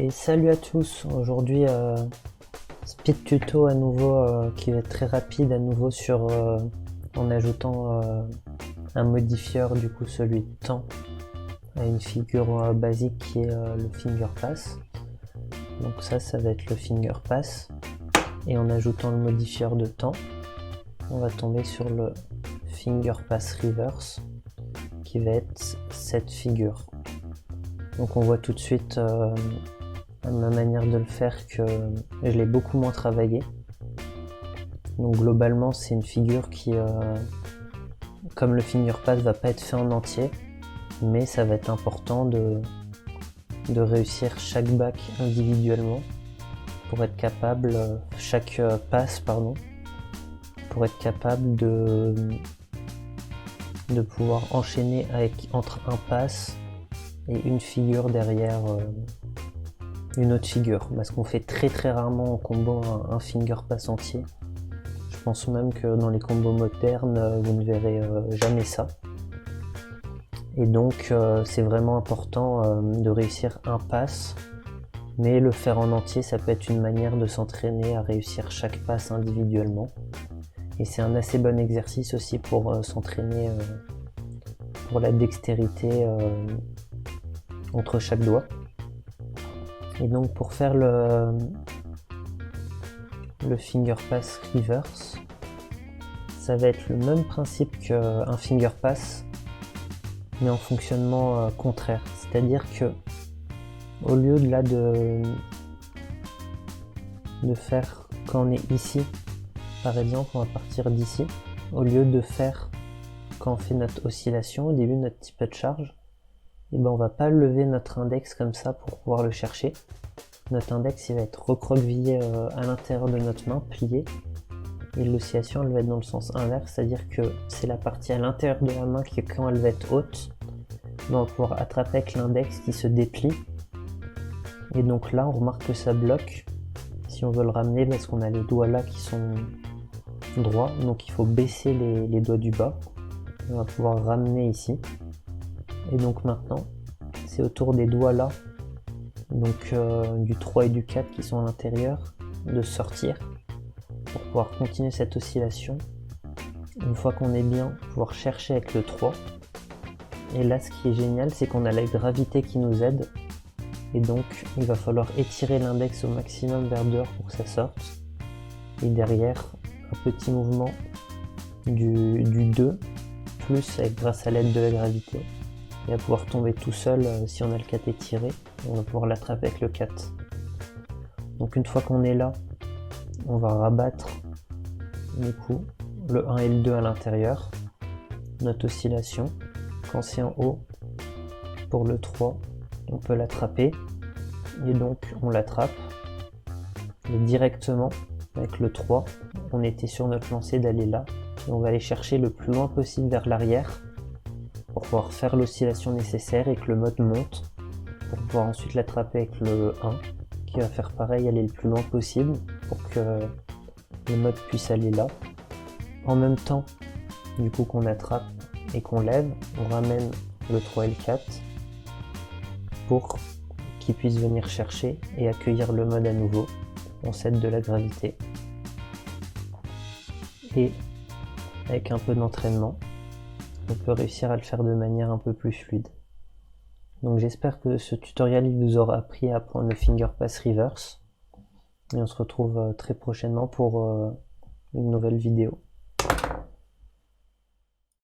Et salut à tous, aujourd'hui speed tuto à nouveau qui va être très rapide à nouveau sur en ajoutant un modifieur, du coup celui de temps à une figure basique qui est le finger pass. Donc ça va être le finger pass, et en ajoutant le modifieur de temps on va tomber sur le finger pass reverse qui va être cette figure. Donc on voit tout de suite ma manière de le faire que je l'ai beaucoup moins travaillé. Donc globalement c'est une figure qui, comme le finger pass va pas être fait en entier, mais ça va être important de réussir chaque back individuellement pour être capable, chaque passe pardon, pour être capable de pouvoir enchaîner entre un pass et une figure derrière une autre figure, parce qu'on fait très rarement en combo un finger pass entier. Je pense même que dans les combos modernes vous ne verrez jamais ça, et donc c'est vraiment important de réussir un pass, mais le faire en entier ça peut être une manière de s'entraîner à réussir chaque pass individuellement, et c'est un assez bon exercice aussi pour s'entraîner pour la dextérité entre chaque doigt. Et donc pour faire le finger pass reverse, ça va être le même principe qu'un finger pass, mais en fonctionnement contraire. C'est-à-dire que au lieu de faire quand on est ici, par exemple, on va partir d'ici, au lieu de faire quand on fait notre oscillation, au début notre petit peu de charge, et ben on va pas lever notre index comme ça pour pouvoir le chercher. Notre index il va être recroquevillé à l'intérieur de notre main, plié, et l'oscillation elle va être dans le sens inverse, c'est-à-dire que c'est la partie à l'intérieur de la main qui, quand elle va être haute, on va pouvoir attraper avec l'index qui se déplie, et donc là on remarque que ça bloque si on veut le ramener, parce qu'on a les doigts là qui sont droits, donc il faut baisser les doigts du bas. On va pouvoir ramener ici, et donc maintenant c'est autour des doigts là, donc du 3 et du 4 qui sont à l'intérieur, de sortir pour pouvoir continuer cette oscillation. Une fois qu'on est bien, pouvoir chercher avec le 3, et là ce qui est génial c'est qu'on a la gravité qui nous aide, et donc il va falloir étirer l'index au maximum vers dehors pour que ça sorte, et derrière un petit mouvement du 2 plus grâce à l'aide de la gravité, il va pouvoir tomber tout seul si on a le 4 étiré, on va pouvoir l'attraper avec le 4. Donc une fois qu'on est là, on va rabattre du coup le 1 et le 2 à l'intérieur, notre oscillation. Quand c'est en haut, pour le 3, on peut l'attraper, et donc on l'attrape, et directement avec le 3, on était sur notre lancée d'aller là, et on va aller chercher le plus loin possible vers l'arrière pour pouvoir faire l'oscillation nécessaire et que le mode monte, pour pouvoir ensuite l'attraper avec le 1 qui va faire pareil, aller le plus loin possible pour que le mode puisse aller là. En même temps, du coup qu'on attrape et qu'on lève, on ramène le 3 et le 4 pour qu'il puisse venir chercher et accueillir le mode à nouveau. On cède de la gravité, et avec un peu d'entraînement on peut réussir à le faire de manière un peu plus fluide. Donc j'espère que ce tutoriel vous aura appris à apprendre le finger pass reverse, et on se retrouve très prochainement pour une nouvelle vidéo.